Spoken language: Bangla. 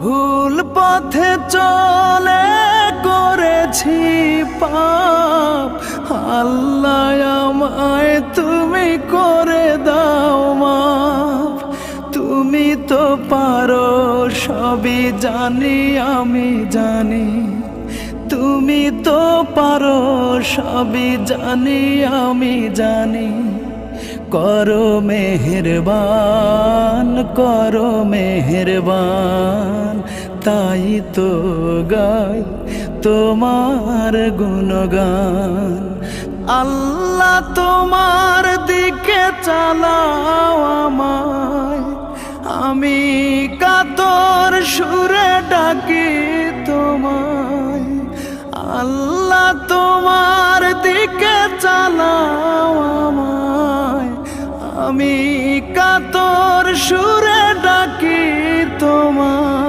ভুল পথে চলে করেছি পাপ, আল্লাহ আমায় তুমি করে দাও মাফ। তুমি তো পারো সবই জানি আমি জানি, তুমি তো পারো সবই জানি আমি জানি। করো মেহেরবান, করো মেহেরবান, তাই তো গাই তোমার গুণগান। আল্লাহ তোমার দিকে চালাও আমায়, আমি কাতর সুরে ডাকি তোমায়। আল্লাহ তোমার দিকে চালাও আমায়, আমি কাতর সুরে ডাকি তোমায়।